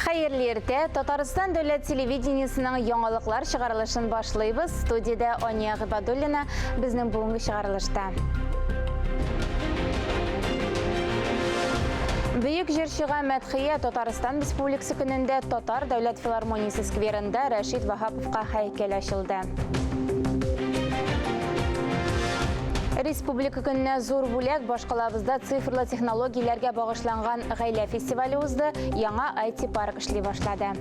Xayrli erте, Татарстан дәүләт телевидениесенең яңалыклар чыгарылышын башлыйбыз. Студиядә Ания Гыйбадуллина безнең бүгенге чыгарылышта. Бөек җырчыга Мәдхия Татарстан Республикасы көнендә Татар дәүләт филармониясе скверында Рәшит Вахаповка һәйкәл ачылды. Республика көненә зур бүләк башкалабызда цифрлы технологияләргә багышланган гаилә фестивале узды, яңа IT парк эшли башлады.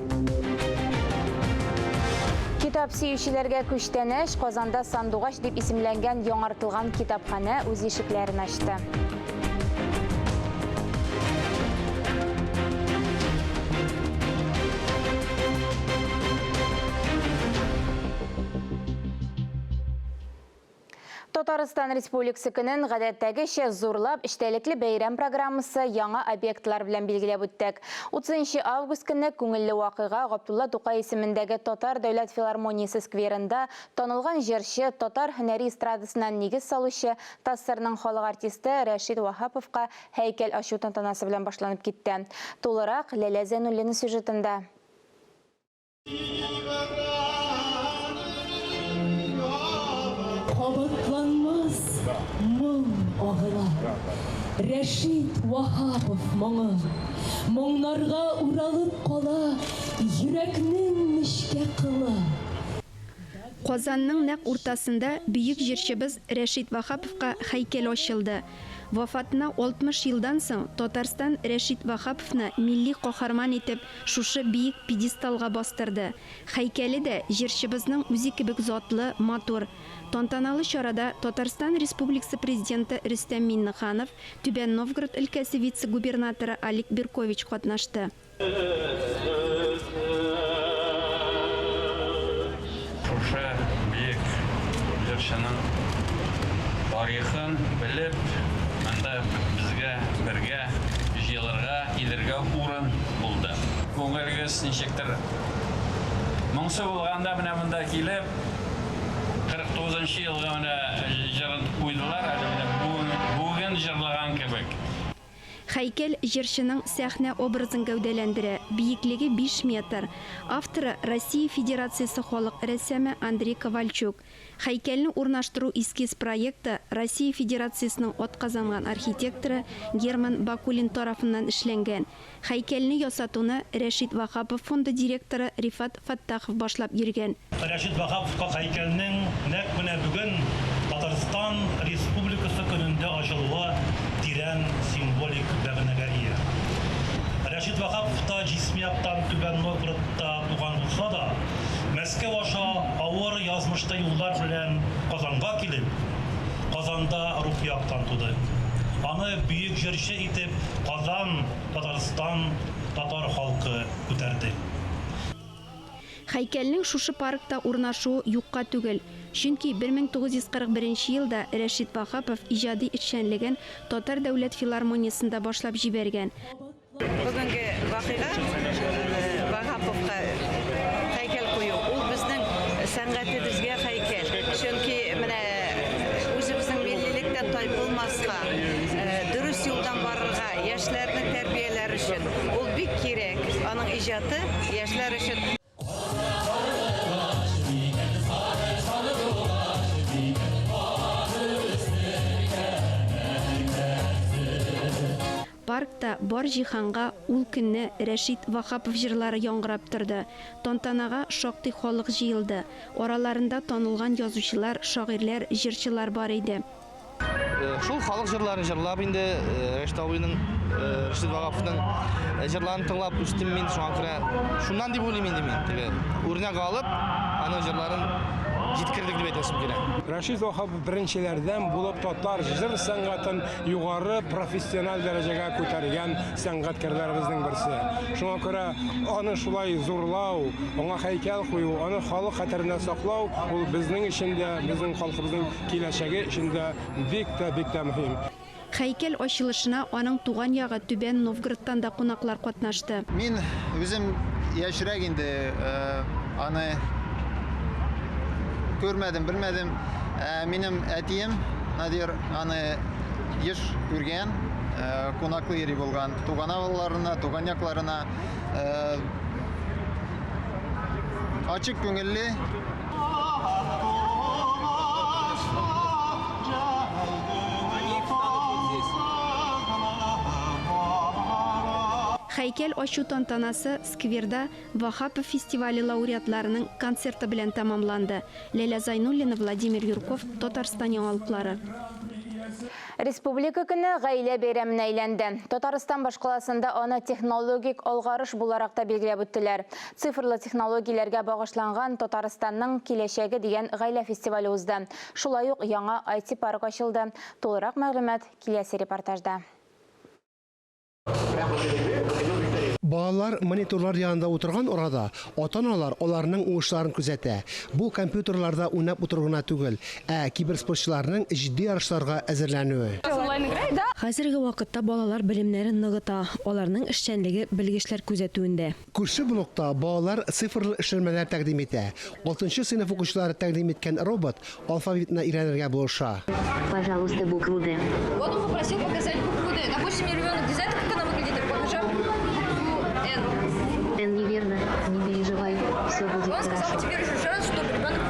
Китап сөючеләргә күчтәнеш Казанда Сандугач дип исемләнгән яңартылган китапханә үз ишекләрен ачты. Татарстан Республикасы көнен гадәттәгечә зурлап эчтәлекле бәйрәм программасы яңа объектлар белән билгеләп үттек. 30 август көнне күңелле вакыйга Габдулла Тукай исемендәге Татар дәүләт филармониясе скверында танылган җырчы, татар һөнәри эстрадасыннан нигез салучы ТАССРның халык артисты Рәшит Вахаповка һәйкәл ачу тантанасы белән башланып китте. Тулырак Ләлә Зәйнуллина сюжетында. Кабатланмас моң агыла, Рәшит Вахапов моңы, моңнарга уралып кала, йөрәкнең нечкә кылы. Казанның нәкъ уртасында бөек җырчыбыз Рәшит Вахаповка һәйкәл ачылды. Вафатына 60 елдан соң Татарстан Рәшит Вахаповны милли каһарман итеп шушы биек пьедесталга бастырды. Һәйкәле дә җырчыбызның үзе кебек затлы, матур. Тантаналы чарада Татарстан Республикасы президенты Рөстәм Миңнеханов, Түбән Новгород өлкәсе вице-губернаторы Алик Беркович катнашты. Шушы биек җырчының тарихын белеп, монда безгә бергә җыелырга, килергә урын булды. Күңелгез ничектер моңсу булганда менә монда килеп 49 елга менә җырын куйдылар, бүген җырлаган кебек. Һәйкәл җырчының сәхнә образын гәүдәләндерә. Биеклеге 5 метр. Авторы Россия Федерациясе халык рәссамы Андрей Ковальчук. Һәйкәлне урнаштыру эскиз проекты Россия Федерациясының атказанган архитекторы Герман Бакулин тарафыннан эшләнгән. Һәйкәлне ясатуны Рәшит Вахапов фонды директоры Рифат Фаттахов башлап йөргән. Рәшит Вахаповка һәйкәлнең нәкъ менә бүген Татарстан Республикасы көнендә ачылуы тирән символик мәгънәгә ия. Рәшит Вахапов та җисми яктан Түбән Новгородта туган булса да, Мәскәү аша авыр язмышта юллар белән Казанга килеп, Казанда рух яктан туды. Аны бөек җырчы итеп Казан, Татарстан, татар халкы күтәрде. Һәйкәлнең шушы паркта урнашуы юкка түгел. Чөнки 1941 елда Рәшит Вахапов иҗади эшчәнлеген Татар дәүләт филармониясендә башлап җибәргән. Бүгенге вакыйга Вахаповка һәйкәл кую. Ул безнең сәнгатебезгә һәйкәл. Чөнки менә үзебезнең миллилектән тайпылмаска, дөрес юлдан барырга, яшьләрне тәрбияләр өчен ул бик кирәк. Аның иҗаты яшьләр өчен. Паркта бар җиһанга ул көнне Рәшит Вахапов җырлары яңгырап торды. Тантанага шактый халык җыелды. Араларында танылган язучылар, шагыйрьләр, җырчылар бар иде. Шул халык җырларын җырлап инде Рәшит абыйның, Рәшит Вахаповның җырларын тыңлап үстем мин шуңа күрә. Шуннан дип уйлыйм инде мин. Үрнәк алып, аның җырларын җиткердек дип әйтәсем килә. Рәшит Вахапов беренчеләрдән булып татар җыр сәнгатын югары профессиональ дәрәҗәгә күтәргән сәнгатькәрләребезнең берсе. Шуңа күрә аны шулай зурлау, аңа һәйкәл кую, аны халык хәтеренә саклау, ул безнең өчен дә, безнең халкыбызның киләчәге өчен дә бик тә мөһим. Һәйкәл ачылышына аның туган ягы Түбән Новгородтан да кунаклар катнашты. Мин үзем яшьрәк инде аны күрмәдем, белмәдем. Минем әтием Надир аны еш күргән. кунаклы йөри булган. Туган авылларына, туган якларына ачык күңелле. Хайкел ачу тантанасы скверда Вахапов фестивале лауреатларының концерты белән тамамланды. Ләйлә Зайнуллина, Владимир Юрков, Татарстан яңалыклары. Республика көне гаилә бәйрәменә әйләнде. Татарстан башкаласында аны технологик алгарыш буларак та билгеләп үттеләр. Цифрлы технологияләргә багышланган Татарстанның киләчәге дигән гаилә фестивале узды. Шулай ук яңа IT парк ачылды. Толырак мәгълүмат киләсе репортажда. Балалар мониторлар янында отырган орада ата-аналар аларның уңышларын күзәтә. Бу компьютерларда уйнап утыргына түгел, киберспортчыларның җитди ярышларга әзерләнүе. Хәзерге вакытта балалар белемнәрен ныгыта, аларның эшчәнлеге белгечләр күзәтүендә. Күрше блокта балалар цифрлы эшләнмәләр тәкъдим итә. 6-нчы сыйныф укучылары тәкъдим иткән робот алфавитны өйрәнергә булыша. Пожалуйста, букву Д. Вот он попросил показать букву Д. Допустим, мне ребенок не знает, как она выглядит, я покажу букву Н. Н неверно, не переживай, все будет Он сказал, теперь еще раз, чтобы ребенок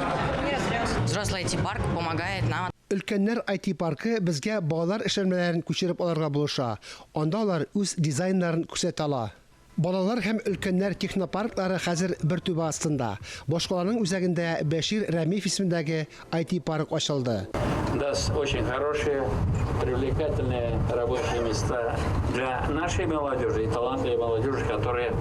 не растерялся. Взрослый IT-парк помогает нам. Өлкәннәр IT паркы безгә балалар эшләнмәләрен күчереп алырга булыша. Анда алар үз дизайннарын күрсәтә ала. Балалар һәм өлкәннәр технопарклары хәзер бер түбә астында. Башкаланың үзәгендә Бәшир Рәмиев исемендәге IT парк ачылды. Даст очень хорошие, привлекательные рабочие места для нашей молодежи и талантливой молодежи, которые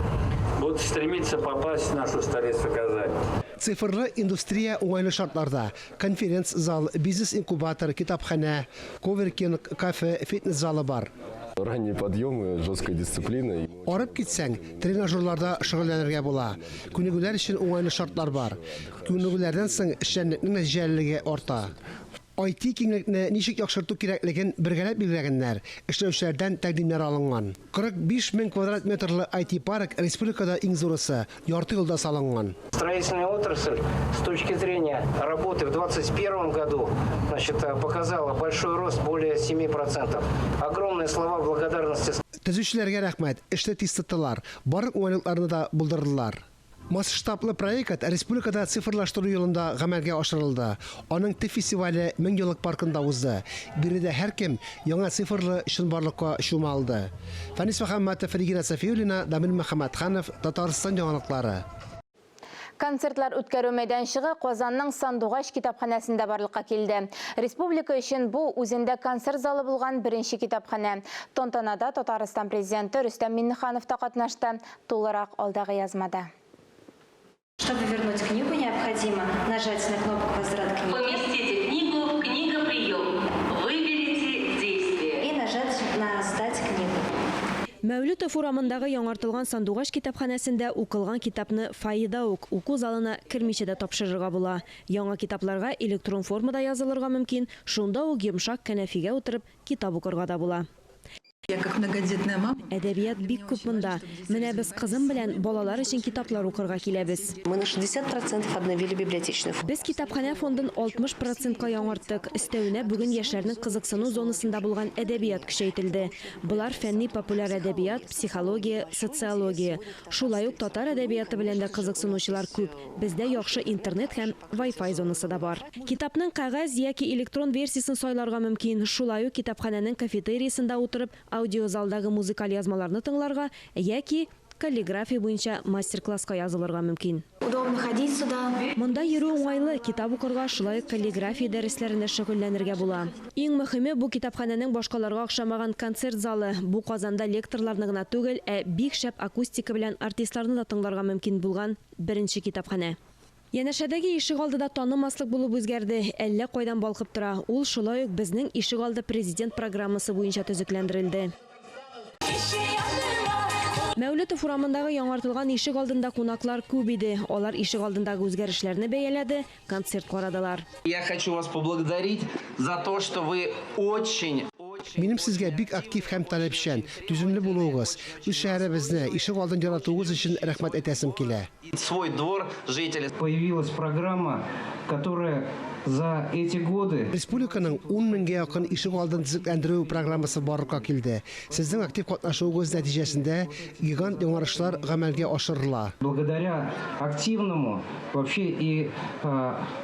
будут стремиться попасть в нашу столицу Казань. Цифрлы индустрия уңайлы шартларда конференц-зал, бизнес-инкубатор, китапхана, коверкинг, кафе, фитнес-залы бар. Ранний подъем, жесткая дисциплина. Арып китсәң, тренажерларда шөгыльләнергә була. Күнегүләр өчен уңайлы шартлар бар. Күнегүләрдән соң эшчәнлекнең нәтиҗәлелеге арта. IT киңлекне ничек яхшырту кирәклеген бергәләп билгеләгәннәр. Эшләүчеләрдән тәкъдимнәр алынган. 45 000 квадрат метрлы IT парк республикада иң зурысы, ярты елда салынган. Строительная отрасль с точки зрения работы в 2021 году показала большой рост более 7%. Огромные слова благодарности. Төзүчеләргә рәхмәт. Эшне тиз тоттылар. Барлык уңайлыкларны да булдырдылар. Масштаблы проект республикада цифрлаштыру юлында гамәлгә ашырылды. Аның төп фестивале 1000 еллык паркында узды. Биредә һәркем яңа цифрлы чынбарлыкка чумалды. Фәнис Мөхәммәтов, Регина Сафиуллина, Дамир Мөхәммәтханов, Татарстан яңалыклары. Концертлар үткәрү мәйданчыгы Казанның Сандугач китапханәсендә барлыкка килде. Республика өчен бу үзендә концерт залы булган беренче китапханә. Тантанада Татарстан президенты Рөстәм Миңнеханов та катнашты. Тулырак алдагы язмада. Чтобы вернуть книгу, необходимо нажать на кнопку «Возврат книги». Поместите книгу в книгоприем. Выберите действие. И нажать на «Сдать книгу». Мәүлетов урамындагы яңартылган Сандугач китапханәсендә укылган китапны файда ук уку залына кермичә дә тапшырырга була. Яңа китапларга электрон формада язылырга мөмкин, шунда ук йомшак кәнәфигә утырып китап укырга да була. Я как многодетная мама. Әдәбият бик күп монда. Менә без кызым белән балалар өчен китаплар укырга киләбез. Мы на 60% обновили библиотечный фонд. Без китапханә фондын 60%-ка яңарттык. Өстәвенә бүген яшьләрнең кызыксыну зонасында булган әдәбият көчәйтелде. Булар фәнни популяр әдәбият, психология, социология. Шулай ук татар әдәбияты белән дә кызыксынучылар күп. Бездә яхшы интернет һәм Wi-Fi зонасы да бар. Китапның кагаз яки электрон версиясын сайларга мөмкин. Шулай ук китапханәнең кафетериясендә утырып аудиозалдагы музыкаль язмаларны тыңларга яки каллиграфия буенча мастер-класска язылырга мөмкин. Удобно ходить сюда. Монда йөрү уңайлы, китап укырга, шулай ук каллиграфия дәресләрендә шөгыльләнергә була. Иң мөһиме бу китапханәнең башкаларга охшамаган концерт залы. Бу Казанда лекторларны гына түгел, бик шәп акустика белән артистларны да тыңларга мөмкин булган беренче китапханә. Янәшәдәге ишек алдыда танымаслык булып үзгәрде, әллә кайдан балкып тора. Ул шулай ук безнең ишек алды президент программасы буенча төзекләндерелде. Мәүлетов урамындагы яңартылган ишек алдында кунаклар күп иде. Алар ишек алдындагы үзгәрешләрне бәяләде, концерт карадылар. Я хочу вас поблагодарить за то, что вы очень Минем сезгә бик актив һәм таләпчән, түземле булуыгыз, үз шәһәребезне ишек алдын яратуыгыз өчен рәхмәт әйтәсем килә. Свой двор жители. Появилась программа, которая за эти годы Республиканың 10 меңгә якын ишек алдын төзекләндерү программасы барлыкка килде. Сезнең актив катнашуыгыз нәтиҗәсендә гигант яңарышлар гамәлгә ашырыла. благодаря активному вообще и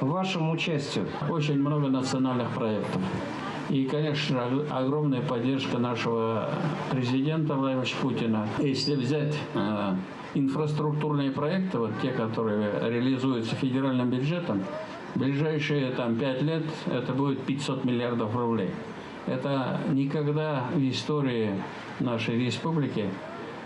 вашему участию. Очень много национальных проектов. И, конечно, огромная поддержка нашего президента Владимира Путина. Если взять инфраструктурные проекты, вот те, которые реализуются федеральным бюджетом, в ближайшие 5 лет это будет 500 миллиардов рублей. Это никогда в истории нашей республики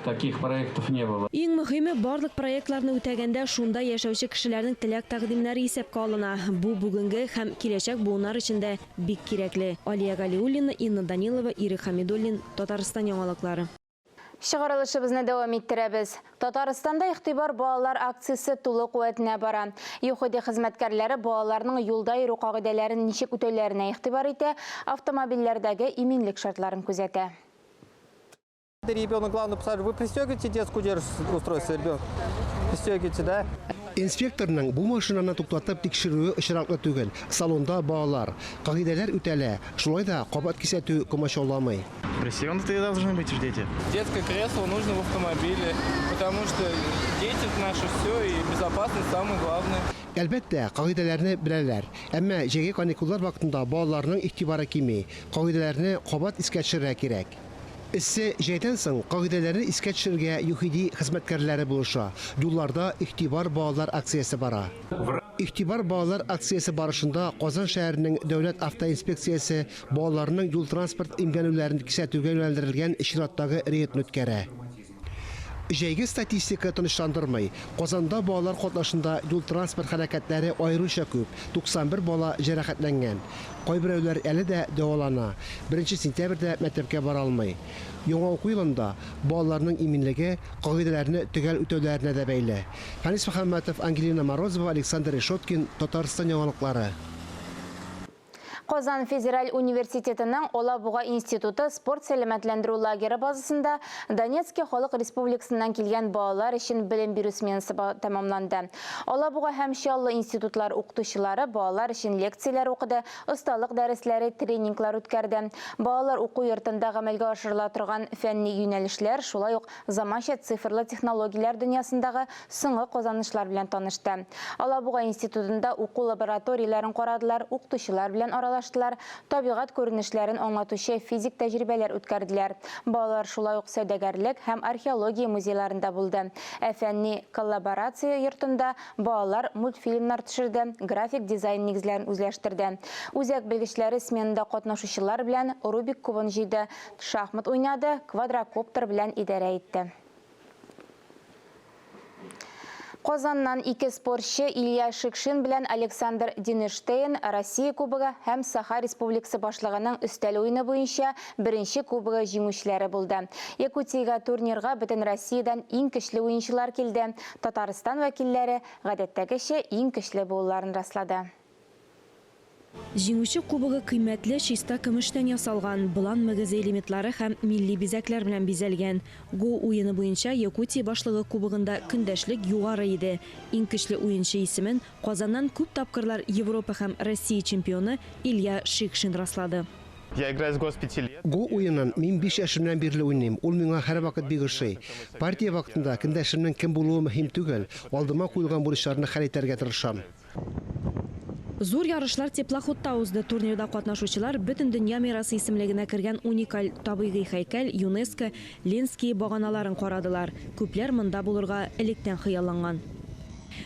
таких проектов не было. Иң мөһиме барлык проектларны үтәгәндә шунда яшәүче кешеләрнең теләк тәкъдимнәре исәпкә алына. Бу бүгенге һәм киләчәк буыннар өчен дә бик кирәкле. Алия Галиуллина, Инна Данилова, Ирик Хамидуллин, Татарстан яңалыклары. Чыгарылышыбызны дәвам иттерәбез. Татарстанда игътибар балалар акциясе тулы куәтенә бара. ЮХД хезмәткәрләре балаларның юлда йөрү кагыйдәләрен ничек үтәүләренә игътибар итә, автомобильләрдәге иминлек шартларын күзәтә. Ребенок, главное, вы пристегиваете детскую удерживающее устройство, ребенок? Пристегиваете, да? Инспекторның бу машинаны туктатып тикшерүе очраклы түгел. Салонда балалар, кагыйдәләр үтәлә. Шулай да кабат кисәтү комачауламый. Пристегнутые должны быть дети. Детское кресло нужно в автомобиле, потому что дети наше все и безопасность самое главное. Әлбәттә, кагыйдәләрне беләләр. Әмма җәйге каникуллар вакытында балаларның игътибары кими. Кагыйдәләрне кабат искә төшерергә кирәк. Иссе җәйдән соң кагыйдәләрне искә төшерергә ЮХД хезмәткәрләре булыша. Юлларда игътибар балалар акциясе бара. Игътибар балалар акциясе барышында Казан шәһәренең дәүләт автоинспекциясе балаларның юл транспорт имганүләрен кисәтүгә юнәлдерелгән ишараттагы рейдны үткәрә. Җәйге статистика тынычландырмый. Казанда балалар катнашында юл транспорт хәрәкәтләре аеруча күп. 91 бала җәрәхәтләнгән. Кайберәүләр әле дә дәвалана. 1 сентябрьдә мәктәпкә бара алмый. Яңа уку елында балаларның иминлеге кагыйдәләрне төгәл үтәүләренә дә бәйле. Фанис Мөхәммәтов, Ангелина Морозова, Александр Решоткин, Татарстан яңалыклары. Казан Федераль университетының Олабуга институты спорт сәламәтләндерү лагері базасында Донецкий Халық Республикасыннан келген балалар өчен белем бирү сменасы тәмамланды. Олабуга һәм Чаллы институтлар укытучылары балалар өчен лекцияләр укыды, осталык дәресләре, тренинглар үткәрде. Балалар уку йортында гамәлгә ашырыла торган фәнни юнәлешләр, шулай ук заманча цифрлы технологияләр дөньясындагы соңгы казанышлар белән танышты. Олабуга институтында уку лабораторияларын карадылар, укытучылар белән табигать күренешләрен аңлатучы физик тәҗрибәләр үткәрделәр. Балалар шулай ук сәүдәгәрлек һәм археология музейларында булды. Фәнни коллаборация йортында балалар мультфильмнар төшерде, график дизайн нигезләрен үзләштерде. Үзәк белгечләре сменада катнашучылар белән Рубик кубын җыйды, шахмат уйнады, квадрокоптер белән идарә итте. Казаннан 2 спортчы Илья Шикшин белән Александр Динештейн Россия кубогы һәм Саха Республикасы башлыгының өстәл уйны буенча 1-нче кубогы җиңүчеләре булды. Якутиягә турнирга бөтен Россиядән иң көчле уенчылар килде. Татарстан вәкилләре гадәттәгечә иң көчле булуларын раслады. Җиңүче кубогы кыйммәтле чиста көмештән ясалган, болан мөгезе элементлары һәм милли бизәкләр белән бизәлгән. Го уены буенча Якутия башлыгы кубогында көндәшлек югары иде. Иң көчле уенчы исемен Казаннан күп тапкырлар Европа һәм Россия чемпионы Илья Шикшин раслады. Я играю с гос 5 лет. Го уеннан мин 5 яшымнан бирле уйныйм. Ул миңа һәр вакыт бик ошый. Партия вакытында көндәшемнең кем булуы мөһим түгел. Алдыма куелган бурычларны хәл итәргә тырышам. Зур ярышлар теплоходта узды. Турнирда катнашучылар бөтен дөнья мирасы исемлегенә кергән уникаль табигый һәйкәл ЮНЕСКО Ленский баганаларын карадылар. Күпләр монда булырга электән хыялланган.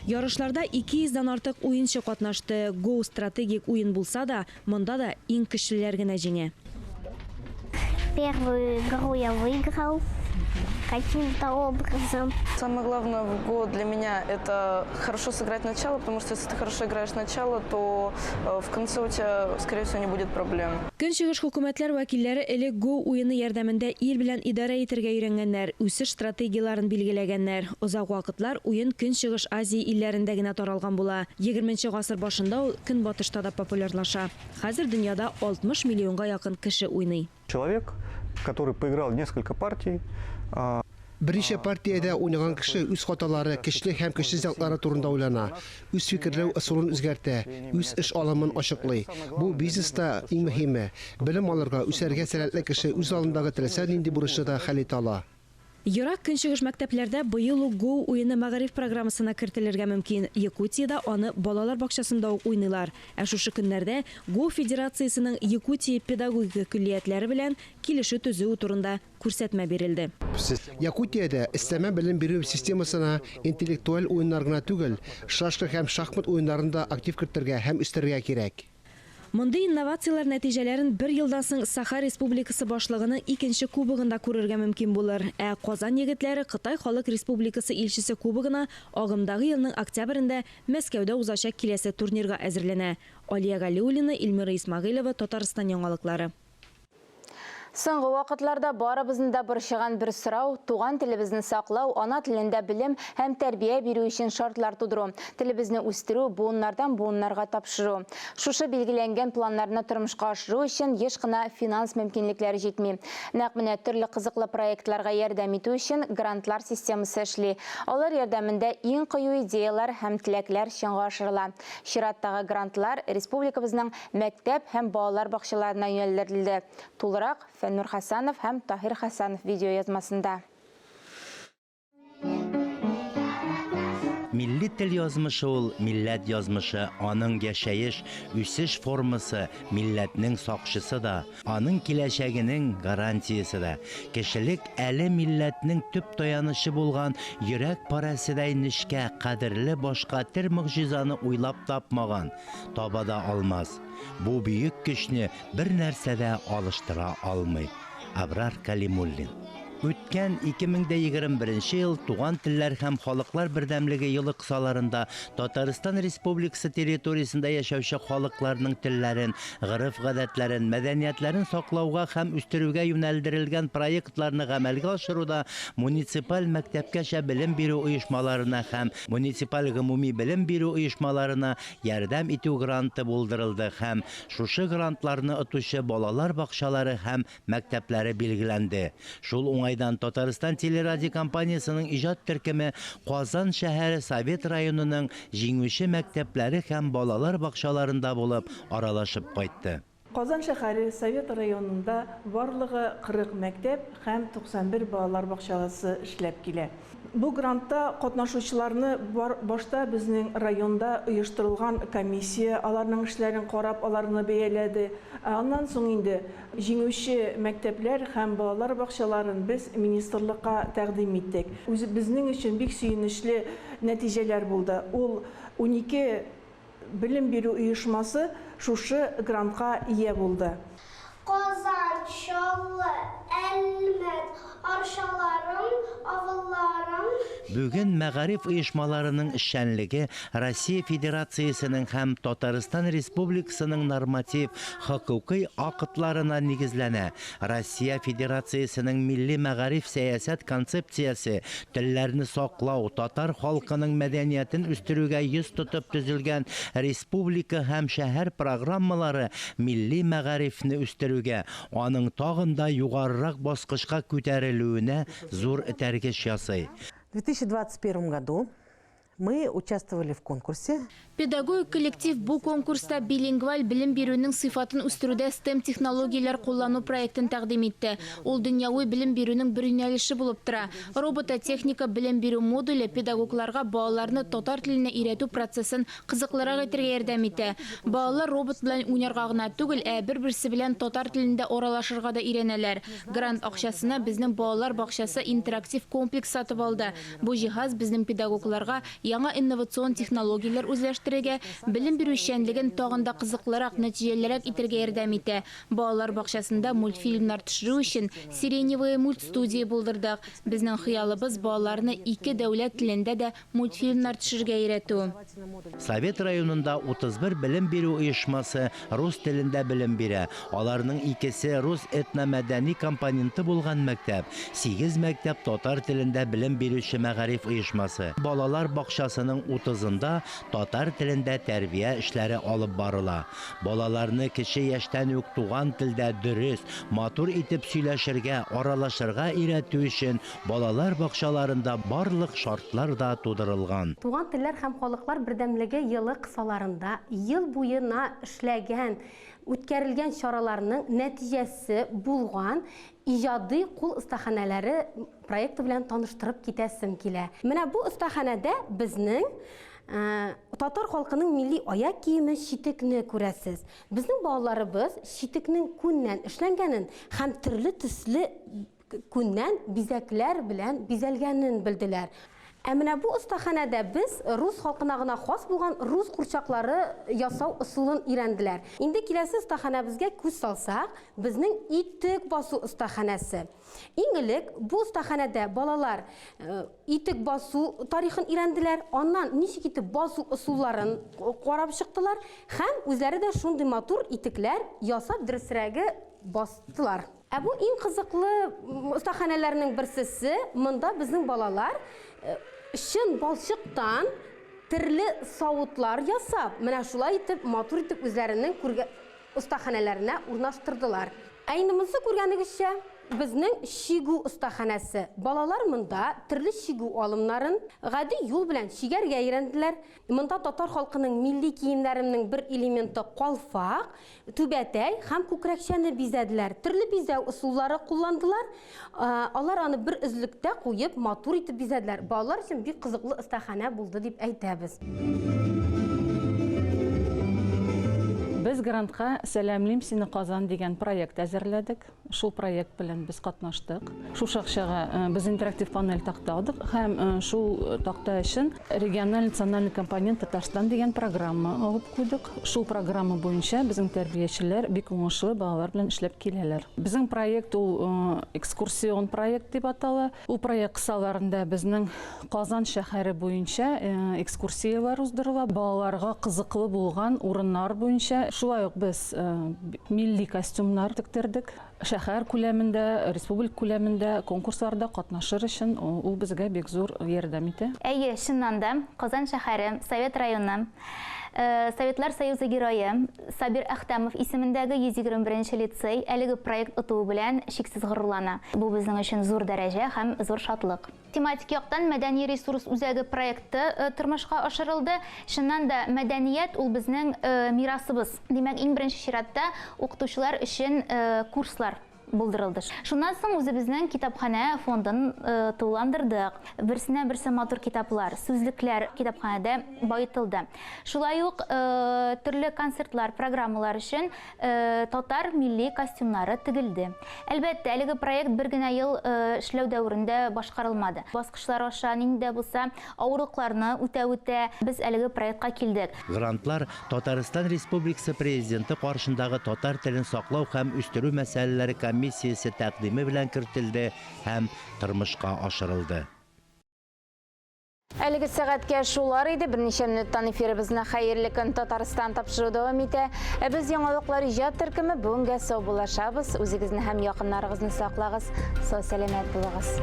Ярышларда 200-дан артык уенчы катнашты. Го стратегик уен булса да, монда да иң көчлеләр генә җиңә. Первую игру я выиграл. каким-то образом. Самое главное в Го для меня это хорошо сыграть начало, потому что если ты хорошо играешь начало, то в конце у тебя, скорее всего, не будет проблем. Көнчыгыш хөкүмәтләр вәкилләре элек Go уены ярдәмендә ил белән идара итәргә өйрәнгәннәр, үсеш стратегияларын билгеләгәннәр. Озак вакытлар уен Көнчыгыш Азия илләрендә генә таралган була. 20нче гасыр башында ул Көнбатышта да популярлаша. Хәзер дөньяда 60 миллионга якын кеше уйный. Человек, который поиграл несколько партий, Берничә партиядә уйнаган кеше үз хаталары, кишлек һәм кешсез яклары турында уйлана, үз фикерләү ысулын үзгәртә, үз эш алымын ачыклый. Бу бизнеста иң мөһиме. Белем алырга, үсәргә сәләтле кеше үз алдындагы теләсә нинди бурычны да хәл итә ала. Ерак Көнчыгыш мәктәпләрдә быел ук Go уены мәгариф программасына кертелергә мөмкин. Якутиядә аны балалар бакчасында ук уйныйлар. Ә шушы көннәрдә Go Федерациясенең Якутия педагогика көллиятләре белән килешү төзү турында күрсәтмә бирелде. Якутиядә өстәмә белем бирү системасына интеллектуаль уеннар гына түгел, шашка һәм шахмат уеннарын да актив кертергә һәм үстергә кирәк. Мондый инновациялар нәтиҗәләрен 1 елдан соң Саха Республикасы башлыгының 2нче кубогында күрергә мөмкин булыр. Ә Казан егетләре Кытай Халык Республикасы илчесе кубогына агымдагы елның октябрендә Мәскәүдә узачак киләсе турнирга әзерләнә. Алия Галиуллина, Илмира Исмагыйлова, Татарстан яңалыклары. Соңгы вакытларда барыбызның да борчыган бер сорау – туган телебезне саклау, ана телендә белем һәм тәрбия бирү өчен шартлар тудыру, телебезне үстерү, буыннардан буыннарга тапшыру. Шушы билгеләнгән планнарны тормышка ашыру өчен еш кына финанс мөмкинлекләре җитми. Нәкъ менә төрле кызыклы проектларга ярдәм итү өчен грантлар системасы эшли. Алар ярдәмендә иң кыю идеялар һәм теләкләр чынга ашырыла. Чираттагы грантлар республикабызның мәктәп һәм балалар бакчаларына юнәлдерелде. Тулырак Фәннур Хасанов һәм Таһир Хасанов видео язмасында. Милли тел язмышы ул милләт язмышы, аның яшәеш, үсеш формасы милләтнең сакчысы да, аның киләчәгенең гарантиясе да. Кешелек әле милләтнең төп таянышы булган йөрәк парәседәй нечкә, кадерле башка тер мөгҗизаны уйлап тапмаган, таба да алмас. Бу бөек көчне бер нәрсәдә алыштыра алмый. Абрар Калимуллин. Үткән 2021 ел туган телләр һәм халыклар бердәмлеге елы кысаларында Татарстан Республикасы территориясендә яшәүче халыкларның телләрен, гырыф-гадәтләрен, мәдәниятләрен саклауга һәм үстерүгә юнәлдерелгән проектларны гамәлгә ашыруда муниципаль мәктәпкәчә белем бирү оешмаларына һәм муниципаль гомуми белем бирү оешмаларына ярдәм итү гранты булдырылды һәм шушы грантларны отучы балалар бакчалары һәм мәктәпләре билгеләнде. Шул Майдан Татарстан телерадио компаниясының иҗат төркеме Казан шәһәре Совет районының җиңүче мәктәпләре һәм балалар бакчаларында булып аралашып кайтты. Казан шәһәре Совет районында барлыгы 40 мәктәп һәм 91 балалар бакчасы эшләп килә. Бу грантта катнашучыларны башта безнең районда оештырылган комиссия аларның эшләрен карап, аларны бәяләде. Аннан соң инде җиңүче мәктәпләр һәм балалар бакчаларын без министрлыкка тәкъдим иттек. Үзе безнең өчен бик сөенечле нәтиҗәләр булды. Ул 12 белем бирү оешмасы шушы грантка ия булды. Казан, Чаллы, Әлмәт, Аршаларым, авылларым. Бүген мәгариф оешмаларының эшчәнлеге Россия Федерациясының һәм Татарстан Республикасының норматив хокукый акытларына нигезләнә. Россия Федерациясының милли мәгариф сәясәт концепциясе телләрне саклау, татар халкының мәдәниятен үстерүгә йөз тотып төзелгән республика һәм шәһәр программалары милли мәгарифне үстерүгә, аның тагын да югарырак баскычка күтәрелүенә зур этәргеч ясый. В 2021 году мы участвовали в конкурсе. Педагог коллектив бу конкурста билингваль билим бирүнең сыйфатын үстерүдә STEM технологияләр куллану проектын тәкъдим итте. Ул дөньяви билим бирүнең бер юнәлеше булып тора. Робототехника билим бирү модуле педагогларга балаларны татар теленә өйрәтү процессын кызыклырак итәргә ярдәм итә. Балалар робот белән уйнарга гына түгел, бер-берсе белән татар телендә аралашырга да өйрәнәләр. Грант акчасына безнең балалар бакчасы интерактив комплекс сатып алды. Бу җиһаз безнең педагогларга яңа инновацион технологиялар үзләштерергә, белем бирү эшчәнлеген тагында кызыклырак, нәтиҗәлерәк итәргә ярдәм итә. Балалар бакчасында мультфильмнар төшерү өчен Сиреневая мультстудия булдырдык. Безнең хыялыбыз балаларны 2 дәүләт телендә дә мультфильмнар төшерергә өйрәтү. Совет районында 31 белем бирү оешмасы рус телендә белем бирә. Аларның икесе рус этномәдәни компоненты булган мәктәп. 8 мәктәп татар телендә белем бирүче мәгариф оешмасы. Балалар бакчасының 30-ында татар телендә тәрбия эшләре алып барыла. Балаларны кече яшьтән үк туган телдә дөрес, матур итеп сөйләшергә, аралашырга өйрәтү өчен балалар бакчаларында барлык шартлар да тудырылган. Туган телләр һәм халыклар бердәмлеге елы кысаларында ел буена эшләгән, үткәрелгән чараларның нәтиҗәсе булган иҗади кул остаханәләре проекты белән таныштырып китәсем килә. Менә бу остаханәдә безнең татар халкының милли аяк киеме читекне күрәсез. Безнең балаларыбыз читекнең күннән эшләнгәнен һәм төрле төсле күннән бизәкләр белән бизәлгәнен белделәр. Ә менә бу остаханәдә без рус халкына гына хас булган рус курчаклары ясау ысулын өйрәнделәр. Инде киләсе остаханәбезгә күз салсак, безнең итек басу остаханәсе. Иң элек бу остаханәдә балалар итек басу тарихын өйрәнделәр, аннан ничек итеп басу ысулларын карап чыктылар һәм үзләре дә шундый матур итекләр ясап дөресрәге бастылар. Ә бу иң кызыклы остаханәләрнең берсесе, монда безнең балалар шын балчыктан төрле савытлар ясап, менә шулай итеп матур итеп үзләренең остаханәләренә урнаштырдылар. Әйнемезне күргәнегезчә, безнең шигу остаханәсе. Балалар монда төрле шигу алымнарын гади юл белән шигәргә өйрәнделәр. Монда татар халкының милли киемнәренең бер элементы калфак, түбәтәй һәм күкрәкчәне бизәделәр. Төрле бизәү ысуллары кулландылар. Алар аны бер өзлектә куеп, матур итеп бизәделәр. Балалар өчен бик кызыклы остаханә булды дип әйтәбез. Без грантка «Сәләмлим сине Казан» дигән проект әзерләдек. Шул проект белән без катнаштык. Шул шакшага без интерактив панель тактадык һәм шул такта өчен региональ национальный компонент Татарстан дигән программа алып куйдык. Шул программа буенча безнең тәрбиячеләр бик уңышлы балалар белән эшләп киләләр. Безнең проект ул экскурсион проект дип атала. Ул проект кысаларында безнең Казан шәһәре буенча экскурсиялар уздырыла. Балаларга кызыклы булган урыннар буенча шулай ук без милли костюмнар тиктердек. Шәһәр күләмендә, республик күләмендә конкурсларда катнашыр өчен ул безгә бик зур ярдәм итә. Әйе, чыннан да Казан шәһәре, Совет районы, Советлар Союзы герое Сабир Әхтәмов исемендәге 121-нче лицей әлеге проект ытуы белән шиксез горурлана. Бу безнең өчен зур дәрәҗә һәм зур шатлык. Тематик яктан мәдәни ресурс үзәге проекты тормышка ашырылды. Шуннан да мәдәният ул безнең мирасыбыз. Димәк, иң беренче чиратта укытучылар өчен курслар булдырылды. Шуннан соң үзебезнең китапханә фондын тулыландырдык. Берсеннән берсе матур китаплар, сүзлекләр китапханәдә баетылды. Шулай ук төрле концертлар, программалар өчен татар милли костюмнары тегелде. Әлбәттә, әлеге проект бер генә ел эшләү дәврендә башкарылмады. Баскычлар аша нинди булса авырлыкларны үтә без әлеге проектка килдек. Грантлар Татарстан Республикасы президенты каршындагы татар телен саклау һәм үстерү мәсьәләләре комиссиясе тәкъдиме белән кертелде һәм тормышка ашырылды. Әлеге сәгатькә шулар иде. Берничә минуттан эфиребезне хәерле көн Татарстан тапшыру дәвам итә. Без яңалыклар иҗат төркеме бүгенгә сау булашабыз. Үзегезне һәм якыннарыгызны саклагыз. Сау сәламәт булыгыз.